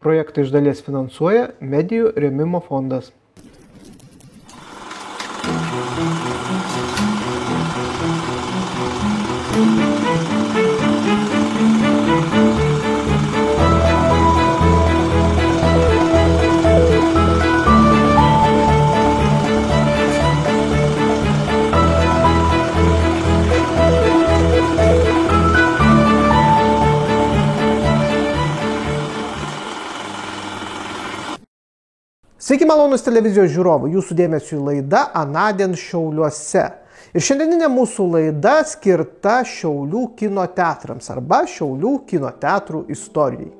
Projektą iš dalies finansuoja Medijų rėmimo fondas. Sveiki malonūs televizijos žiūrovai, jūsų dėmesiu laida Anądien Šiauliuose. Ir šiandieninė mūsų laida skirta Šiaulių kino teatrams arba Šiaulių kino teatrų istorijai.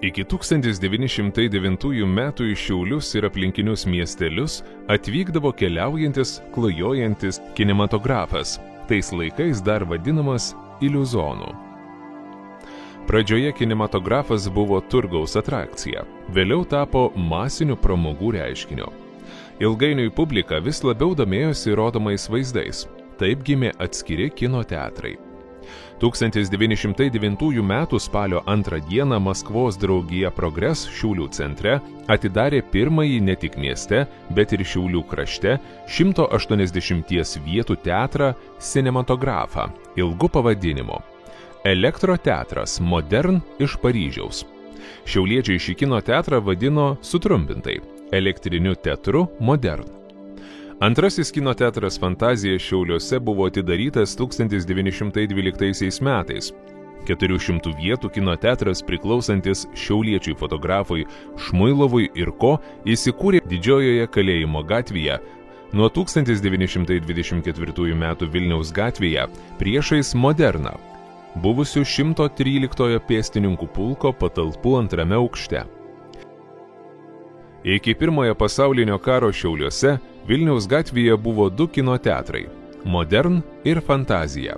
Iki 1909 metų į Šiaulius ir aplinkinius miestelius atvykdavo keliaujantis, klajojantis kinematografas, tais laikais dar vadinamas iliuzonu. Pradžioje kinematografas buvo turgaus atrakcija, vėliau tapo masiniu pramogų reiškiniu. Ilgainiui publika vis labiau domėjosi rodomais vaizdais, taip gimė atskiri kino teatrai. 1909 m. spalio 2 d. Maskvos draugija Progres Šiaulių centre atidarė pirmąjį ne tik mieste, bet ir Šiaulių krašte 180 vietų teatrą Cinematografą, ilgu pavadinimu Elektroteatras Modern iš Paryžiaus. Šiauliečiai šį kino teatrą vadino sutrumpintai Elektriniu teatru Modern. Antrasis kino teatras Fantazija Šiauliuose buvo atidarytas 1912 metais. 400 vietų kino teatras priklausantis šiauliečiui fotografui Šmuilovui ir ko įsikūrė Didžiojoje Kalėjimo gatvėje nuo 1924 metų Vilniaus gatvėje priešais Moderną, buvusių 113 pėstininkų pulko patalpų antrame aukšte. Iki Pirmojo pasaulinio karo Šiauliuose Vilniaus gatvėje buvo 2 kino teatrai – Modern ir Fantazija.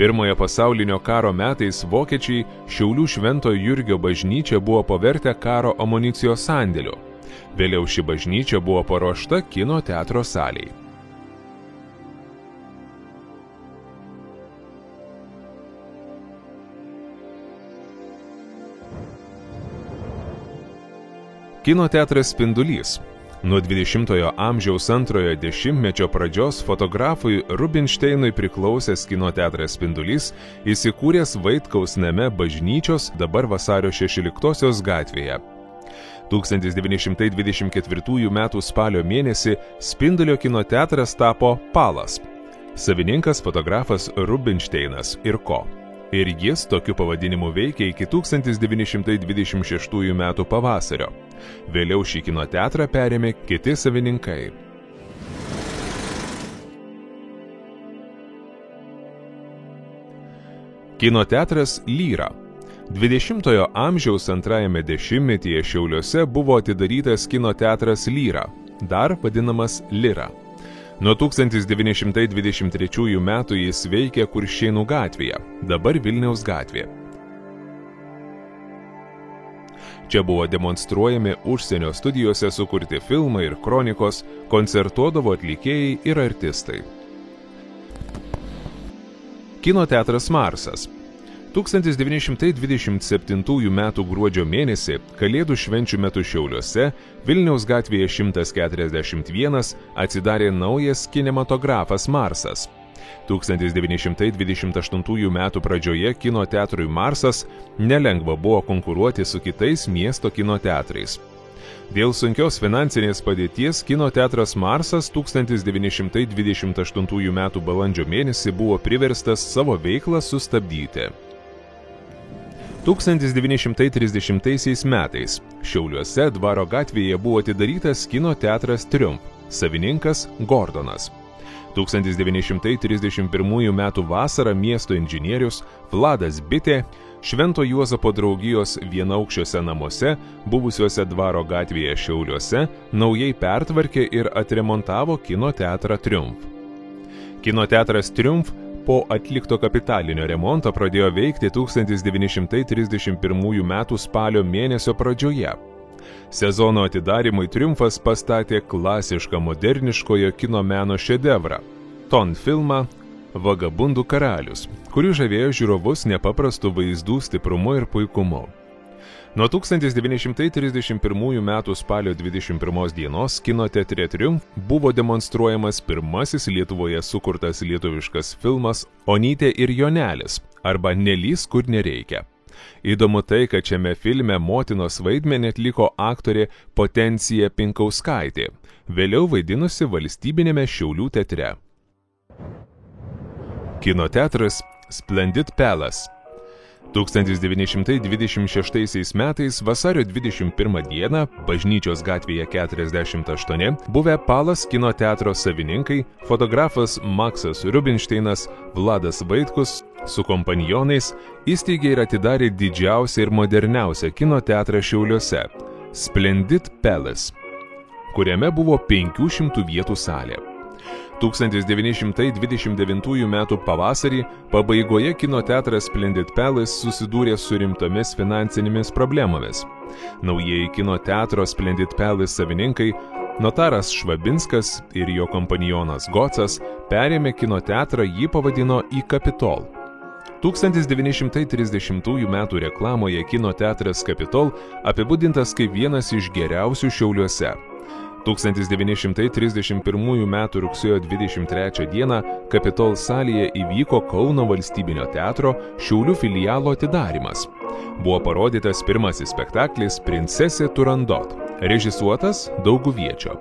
Pirmojo pasaulinio karo metais vokiečiai Šiaulių Švento Jurgio bažnyčią buvo pavertę karo amunicijos sandėliu. Vėliau ši bažnyčia buvo paruošta kino teatro salei. Kino teatras Spindulys. Nuo 20-ojo amžiaus antrojo dešimtmečio pradžios fotografui Rubinšteinui priklausęs kino teatras Spindulys įsikūręs Vaitkaus name bažnyčios dabar Vasario 16-osios gatvėje. 1924 m. spalio mėnesį Spindulio kino teatras tapo Palas. Savininkas fotografas Rubinšteinas ir ko. Ir jis tokiu pavadinimu veikė iki 1926 m. pavasario. Vėliau šį kino teatrą perėmė kiti savininkai. Kino teatras Lyra. 20-ojo amžiaus antrajame dešimtmetyje Šiauliuose buvo atidarytas kino teatras Lyra, dar vadinamas Lira. Nuo 1923 metų jis veikė Kuršėnų gatvėje, dabar Vilniaus gatvė. Čia buvo demonstruojami užsienio studijose sukurti filmai ir kronikos, koncertuodavo atlikėjai ir artistai. Kino teatras Marsas. 1927 m. gruodžio mėnesį, Kalėdų švenčių metu Šiauliuose, Vilniaus gatvėje 141 atsidarė naujas kinematografas Marsas. 1928 m. pradžioje kino teatrui Marsas nelengva buvo konkuruoti su kitais miesto kino teatrais. Dėl sunkios finansinės padėties kino teatras Marsas 1928 m. balandžio mėnesį buvo priverstas savo veiklą sustabdyti. 1930 metais Šiauliuose Dvaro gatvėje buvo atidarytas kino teatras Triumf, savininkas Gordonas. 1931 m. vasarą miesto inžinierius Vladas Bitė Švento Juozapo draugijos vienaukščiuose namuose, buvusiuose Dvaro gatvėje Šiauliuose, naujai pertvarkė ir atremontavo kino teatrą Triumf. Kino teatras Triumf po atlikto kapitalinio remonto pradėjo veikti 1931 m. spalio mėnesio pradžioje. Sezono atidarymui Triumfas pastatė klasišką moderniškojo kino meno šedevrą – Ton filmą Vagabundų karalius, kuri žavėjo žiūrovus nepaprastų vaizdų stiprumu ir puikumu. Nuo 1931 m. spalio 21 dienos kino teatre Triumf buvo demonstruojamas pirmasis Lietuvoje sukurtas lietuviškas filmas Onytė ir Jonelis arba Nelys, kur nereikia. Įdomu tai, kad šiame filme motinos vaidmenį atliko aktorė Potencija Pinkauskaitė, vėliau vaidinusi Valstybinėme Šiaulių teatre. Kino teatras Splendid Palace. 1926 metais vasario 21 dieną Bažnyčios gatvėje 48 buvę Palace kino teatro savininkai, fotografas Maksas Rubinšteinas, Vladas Vaitkus su kompanionais įsteigė ir atidarė didžiausią ir moderniausią kino teatrą Šiauliuose – Splendid Palace, kuriame buvo 500 vietų salė. 1929 m. pavasarį pabaigoje kino teatras Splendid Palace susidūrė su rimtomis finansinėmis problemomis. Naujieji kino teatro Splendid Palace savininkai, notaras Švabinskas ir jo kompanionas Gocas, perėmė kino teatrą, jį pavadino į Kapitol. 1930 m. reklamoje kino teatras Kapitol apibūdintas kaip vienas iš geriausių Šiauliuose. 1931 m. rugsėjo 23 d. Kapitol salėje įvyko Kauno valstybinio teatro Šiaulių filialo atidarymas. Buvo parodytas pirmasis spektaklis Princesė Turandot, režisuotas Dauguviečio.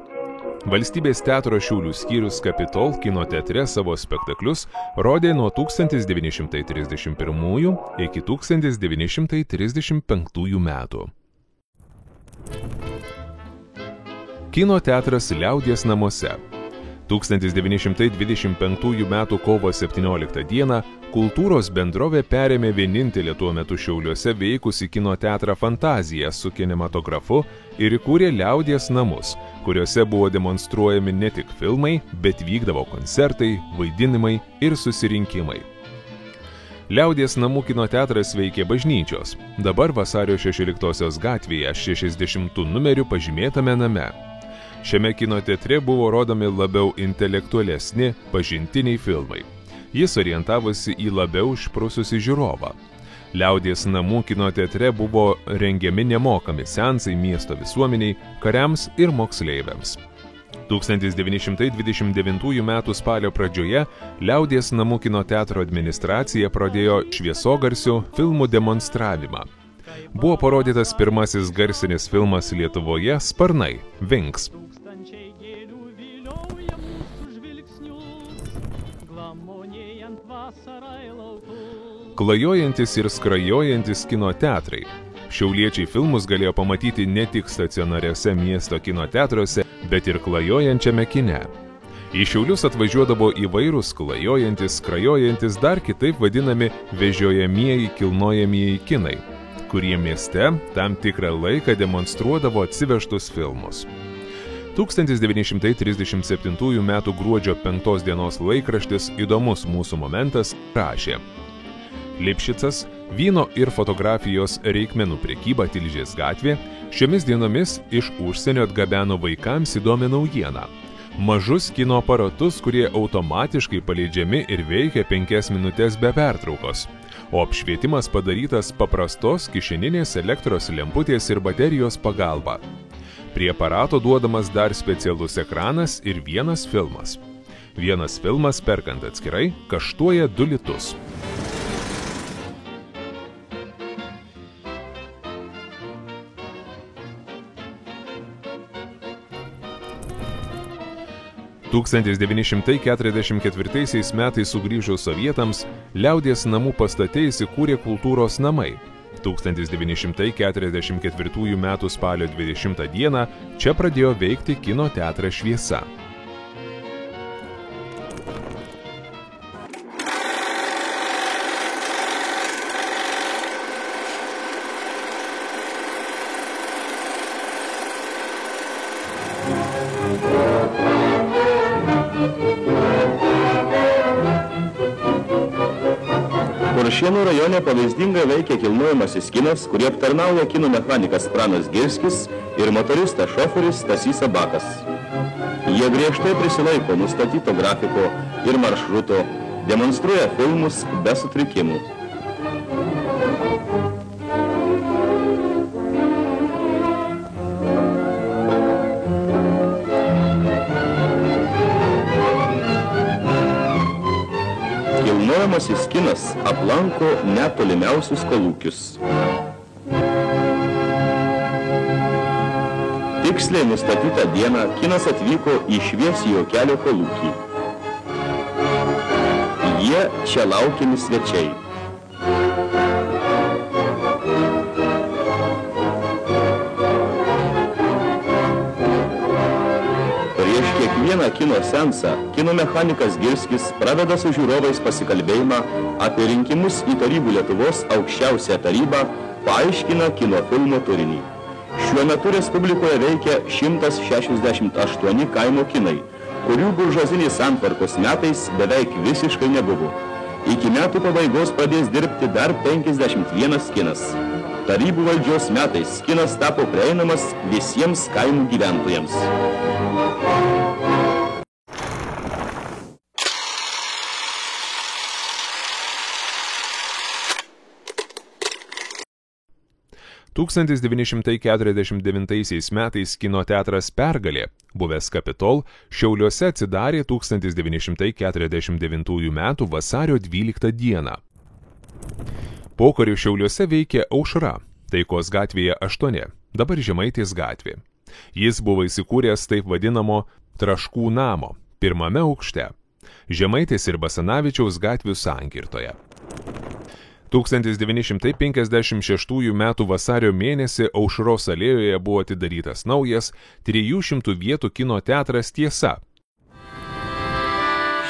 Valstybės teatro Šiaulių skyrius Kapitol kino teatre savo spektaklius rodė nuo 1931 iki 1935 metų. Kino teatras Liaudies namuose. 1925 m. kovo 17 d. kultūros bendrovė perėmė vienintelį tuo metu Šiauliuose veikusi kino teatrą Fantazija su kinematografu ir įkūrė Liaudies namus, kuriuose buvo demonstruojami ne tik filmai, bet vykdavo koncertai, vaidinimai ir susirinkimai. Liaudies namų kino teatras veikė Bažnyčios, dabar Vasario 16 gatvėje 60 numeriu pažymėtame name. Šiame kino teatre buvo rodomi labiau intelektualesni, pažintiniai filmai. Jis orientavosi į labiau išprususį žiūrovą. Liaudies namų kino teatre buvo rengiami nemokami seansai miesto visuomeniai, kariams ir moksleiviams. 1929 m. spalio pradžioje Liaudies namų kino teatro administracija pradėjo šviesogarsių filmų demonstravimą. Buvo parodytas pirmasis garsinis filmas Lietuvoje Sparnai – Wings. Klajojantis ir skrajojantis kino teatrai. Šiauliečiai filmus galėjo pamatyti ne tik stacionariuose miesto kino teatruose, bet ir klajojančiame kine. Į Šiaulius atvažiuodavo įvairūs klajojantis, skrajojantis, dar kitaip vadinami vežiojamieji kilnojamieji kinai, kurie mieste tam tikrą laiką demonstruodavo atsivežtus filmus. 1937 m. gruodžio 5 dienos laikraštis Įdomus mūsų momentas rašė: Lipšicas, vyno ir fotografijos reikmenų prekyba Tilžės gatvė šiomis dienomis iš užsienio atgabeno vaikams įdomią naujieną. Mažus kino aparatus, kurie automatiškai paleidžiami ir veikia 5 minutės be pertraukos, o apšvietimas padarytas paprastos kišeninės elektros lemputės ir baterijos pagalba. Prie aparato duodamas dar specialus ekranas ir vienas filmas. Vienas filmas, perkant atskirai, kaštuoja 2 litus. ...1944 metais sugrįžus sovietams, Liaudies namų pastate įsikūrė kultūros namai. 1944 m. spalio 20 d. čia pradėjo veikti kino teatras Šviesa. Juršėnų rajone pavyzdingai veikia kilnojamasis kinas, kurį aptarnauja kino mechanikas Pranas Girskis ir motoristas šoferis Stasys Abakas. Jie griežtai prisilaiko nustatyto grafiko ir maršruto, demonstruoja filmus be sutrikimų. Kilnojamasis kinas aplanko net tolimiausius kolūkius. Tiksliai nustatytą dieną kinas atvyko į Šviesiojo kelio kolūkį. Jie čia laukiami svečiai. Prieš kiekvieną kino seansą kino mechanikas Girskis pradeda su žiūrovais pasikalbėjimą apie rinkimus į Tarybų Lietuvos aukščiausią tarybą, paaiškina kino filmo turinį. Šiuo metu Respublikoje veikia 168 kaimo kinai, kurių buržuazinės santvarkos metais beveik visiškai nebuvo. Iki metų pabaigos pradės dirbti dar 51 kinas. Tarybų valdžios metais kinas tapo prieinamas visiems kaimų gyventojams. Tūkstantis 1949 metais kino teatras Pergalė, buvęs Kapitol, Šiauliuose atsidarė 1949 metų vasario 12 dieną. Pokariu Šiauliuose veikė Aušra, Taikos gatvėje 8, dabar Žemaitės gatvė. Jis buvo įsikūręs taip vadinamo Traškų namo, pirmame aukšte, Žemaitės ir Basanavičiaus gatvių sankirtoje. 1956 metų vasario mėnesį Aušros alėjoje buvo atidarytas naujas 300 vietų kino teatras Tiesa.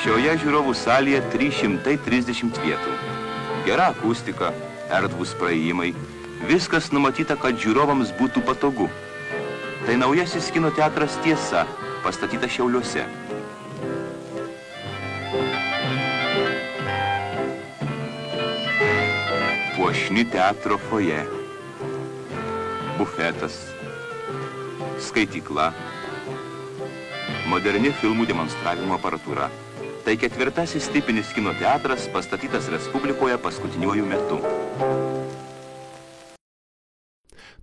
Šioje žiūrovų salėje 330 vietų. Gera akustika, erdvūs praėjimai, viskas numatyta, kad žiūrovams būtų patogu. Tai naujasis kino teatras Tiesa, pastatytas Šiauliuose. Puošni teatro foje, bufetas, skaitykla, moderni filmų demonstravimo aparatūra. Tai ketvirtasis tipinis kino teatras pastatytas Respublikoje paskutiniuoju metu.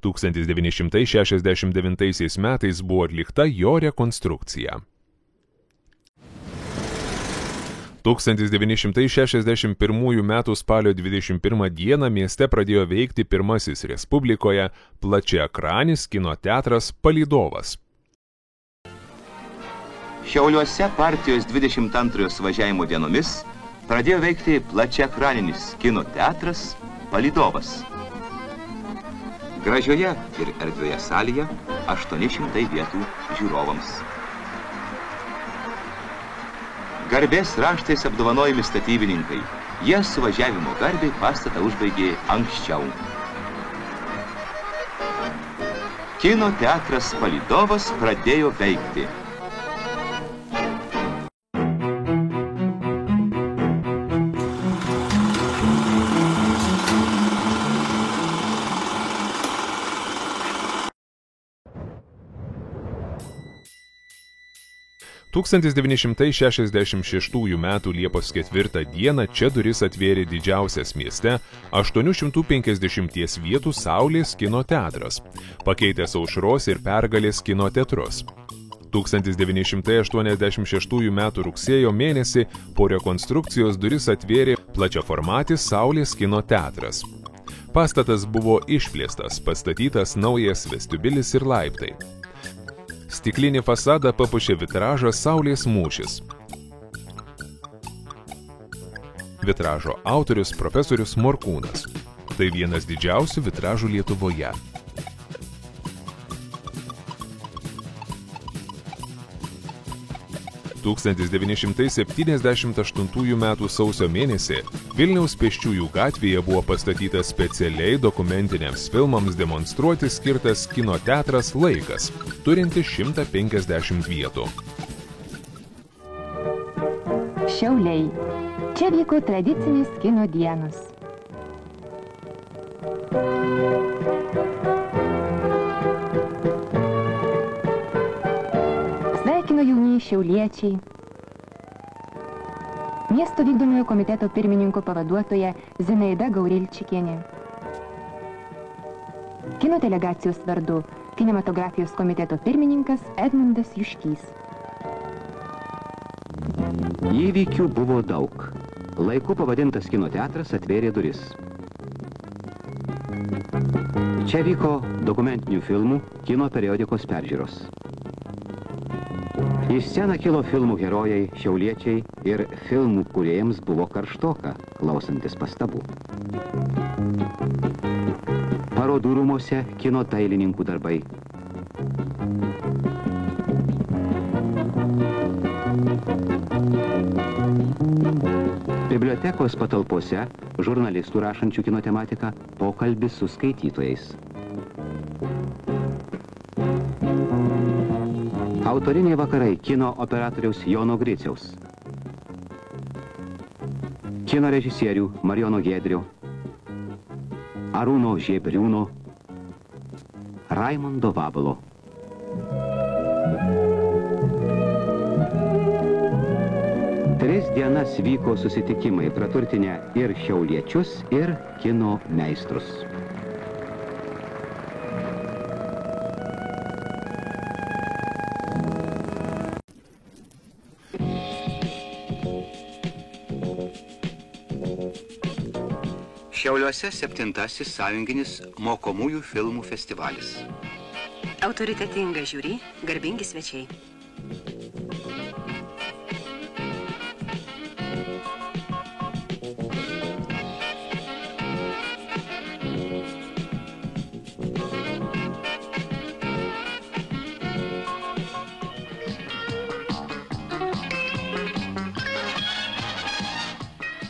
1969 metais buvo atlikta jo rekonstrukcija. 1961 metų spalio 21 dieną mieste pradėjo veikti pirmasis Respublikoje plačiaekranis kino teatras Palydovas. Šiauliuose partijos 22 suvažiavimo dienomis pradėjo veikti plačiaekraninis kino teatras Palydovas. Gražioje ir erdvioje salėje 800 vietų žiūrovams. Garbės raštais apdovanojami statybininkai. Jie suvažiavimo garbiai pastatą užbaigė anksčiau. Kino teatras Palydovas pradėjo veikti. Tūkstantis 1966 metų Liepos 4 dieną čia duris atvėrė didžiausias mieste 850 vietų Saulės kino teatras, pakeitęs Aušros ir Pergalės kino teatrus. 1986 metų rugsėjo mėnesį po rekonstrukcijos duris atvėrė plačiaformatis Saulės kino teatras. Pastatas buvo išplėstas, pastatytas naujas vestibilis ir laiptai. Stiklinį fasadą papuošė vitražas Saulės mūšis. Vitražo autorius profesorius Morkūnas. Tai vienas didžiausių vitražų Lietuvoje. Tūkstantis 1978 metų sausio mėnesį Vilniaus Pėsčiųjų gatvėje buvo pastatytas specialiai dokumentiniams filmams demonstruoti skirtas kino teatras Laikas, turintis 150 vietų. Šiauliai. Čia vyko tradicinės kino dienos. Vilniuje šiauliečiai. Miesto vykdomojo komiteto pirmininko pavaduotoja Zinaida Gaurilčikienė. Kino delegacijos vardu kinematografijos komiteto pirmininkas Edmundas Juškys. Įvykių buvo daug. Laiku pavadintas kino teatras atvėrė duris. Čia vyko dokumentinių filmų, kino periodikos peržiūros. Į sceną kilo filmų herojai, šiauliečiai ir filmų kūrėjams buvo karštoka, klausantis pastabų. Parodų rūmuose kino dailininkų darbai. Bibliotekos patalpose žurnalistų rašančių kino tematiką pokalbis su skaitytojais. Autoriniai vakarai kino operatoriaus Jono Griciaus. Kino režisierių Marijono Giedrio, Arūno Žiebriūno, Raimundo Vabalo. Tris dienas vyko susitikimai, praturtinę ir šiauliečius, ir kino meistrus. Šiauliuose 7-asis sąjunginis mokomųjų filmų festivalis. Autoritetinga žiūri, garbingi svečiai.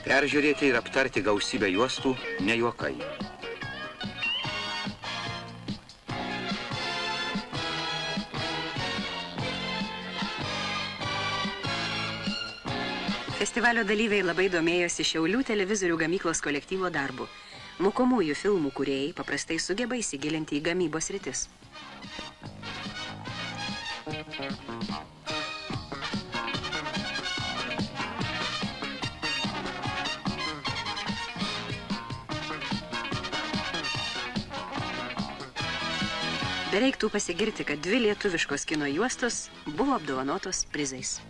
Peržiūrėti ir aptarti gausybę juostų ne juokai. Festivalio dalyviai labai domėjosi Šiaulių televizorių gamyklos kolektyvo darbu. Mokomųjų filmų kūrėjai paprastai sugeba įsigilinti į gamybos sritis. Bereiktų pasigirti, kad 2 lietuviškos kino juostos buvo apdovanotos prizais.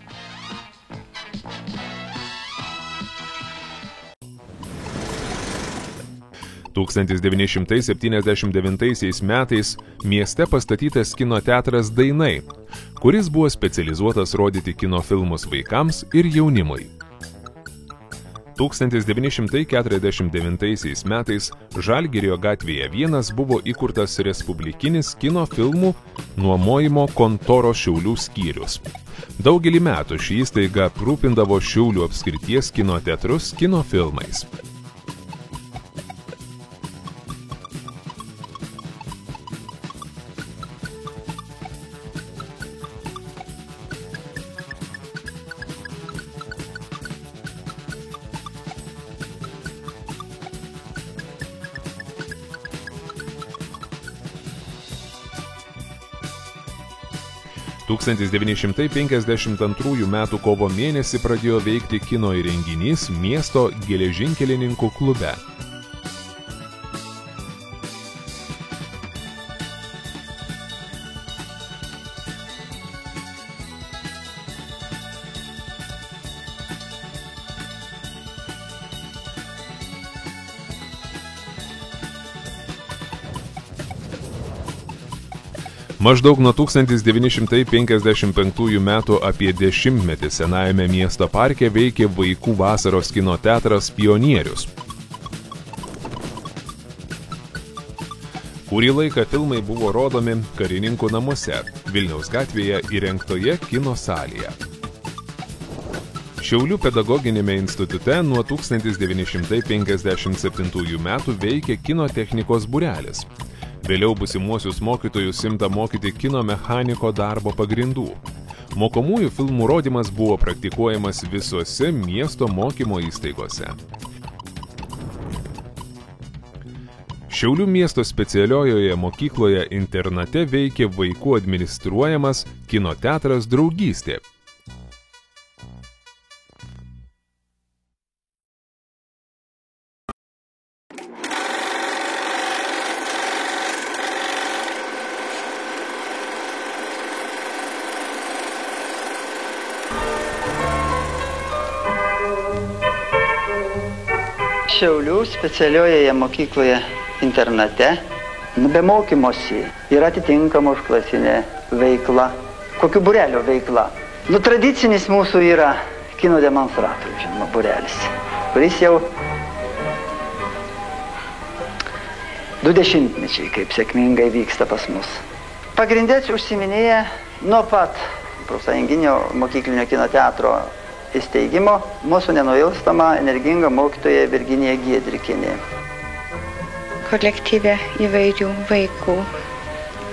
...1979 metais mieste pastatytas kino teatras Dainai, kuris buvo specializuotas rodyti kino filmus vaikams ir jaunimui. 1949 metais Žalgirio gatvėje 1 buvo įkurtas respublikinis kino filmų nuomojimo kontoros Šiaulių skyrius. Daugelį metų ši įstaiga aprūpindavo Šiaulių apskrities kino teatrus kino filmais. ...1952 metų kovo mėnesį pradėjo veikti kino įrenginys miesto geležinkelininkų klube. Maždaug nuo 1955 metų apie 10 metį senajame miesto parke veikė vaikų vasaros kino teatras Pionierius. Kurį laiką filmai buvo rodomi Karininkų namuose, Vilniaus gatvėje įrengtoje kino salėje. Šiaulių pedagoginėme institute nuo 1957 metų veikė kino technikos būrelis. Vėliau būsimuosius mokytojus imta mokyti kino mechaniko darbo pagrindų. Mokomųjų filmų rodymas buvo praktikuojamas visose miesto mokymo įstaigose. Šiaulių miesto specialiojoje mokykloje internate veikė vaikų administruojamas kino teatras Draugystė. Šiaulių specialiojoje mokykloje internate, be mokymosi, yra atitinkama užklasinė veikla, kokių būrelio veikla. Tradicinis mūsų yra kino demonstratorių, žinoma, būrelis, kuris jau 20 mečiai, kaip sėkmingai vyksta pas mus. Pagrindėčiai užsiminėja nuo pat profsąjunginio mokyklinio kino teatro įsteigimo mūsų nenuilstama, energinga mokytoja Virginija Giedrikienė. Kolektyve įvairių vaikų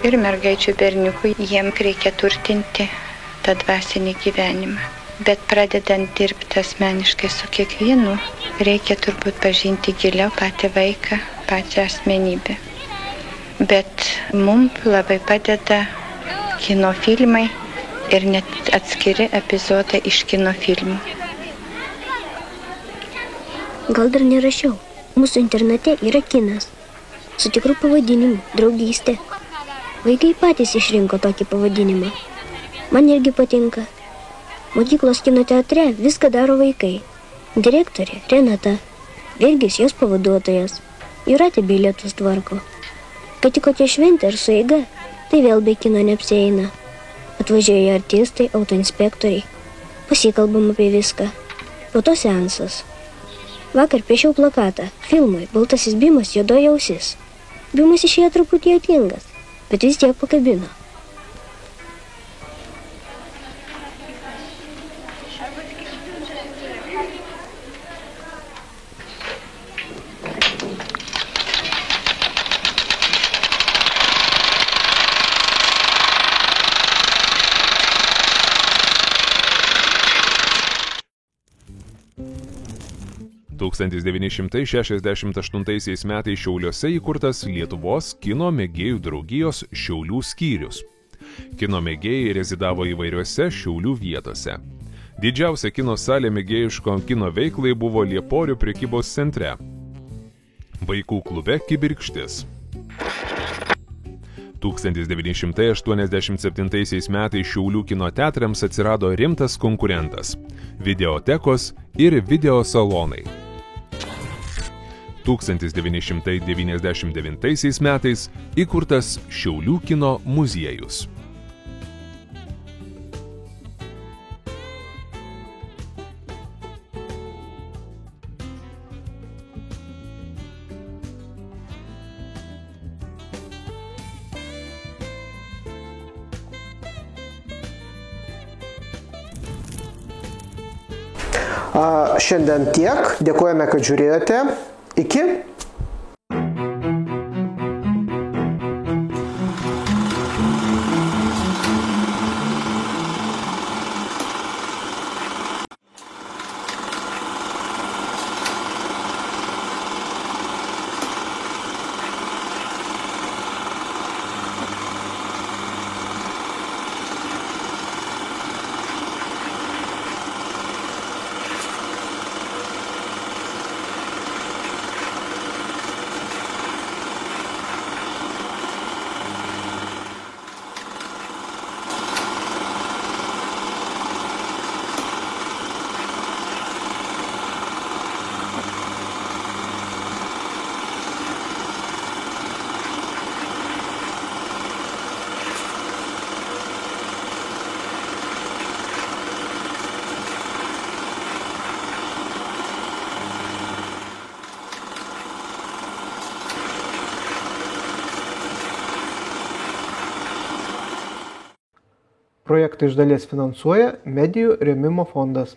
ir mergaičių berniukų, jiems reikia turtinti tą dvasinį gyvenimą. Bet pradedant dirbti asmeniškai su kiekvienu, reikia turbūt pažinti giliau patį vaiką, pačią asmenybę. Bet mums labai padeda kino filmai ir net atskiri epizodai iš kino filmų. Gal dar nerašiau. Mūsų internate yra kinas. Su tikru pavadinimu – Draugystė. Vaikai patys išrinko tokį pavadinimą. Man irgi patinka. Mokyklos kino teatre viską daro vaikai. Direktorė Renata, Virgis jos pavaduotojas, Jūratė bilietus tvarko. Kai tik kokia šventė ar sueiga, tai vėl be kino neapsieina. Atvažiuoja artistai, autoinspektoriai. Pasikalbam apie viską. Po to seansas. Vakar piešiau plakatą filmui Baltasis Bimas juodoji ausis. Bimas išėjo truputį juokingas, bet vis tiek pakabino. – 1968 metais Šiauliuose įkurtas Lietuvos kino mėgėjų draugijos Šiaulių skyrius. Kino mėgėjai rezidavo įvairiuose Šiaulių vietose. Didžiausia kino salė mėgėjiško kino veiklai buvo Lieporių prekybos centre. Vaikų klube Kibirkštis. 1987 metais Šiaulių kino teatrams atsirado rimtas konkurentas – videotekos ir videosalonai. 1999 metais įkurtas Šiaulių kino muziejus. Šiandien tiek. Dėkojame, kad žiūrėjote. Iki. Projektą iš dalies finansuoja Medijų rėmimo fondas.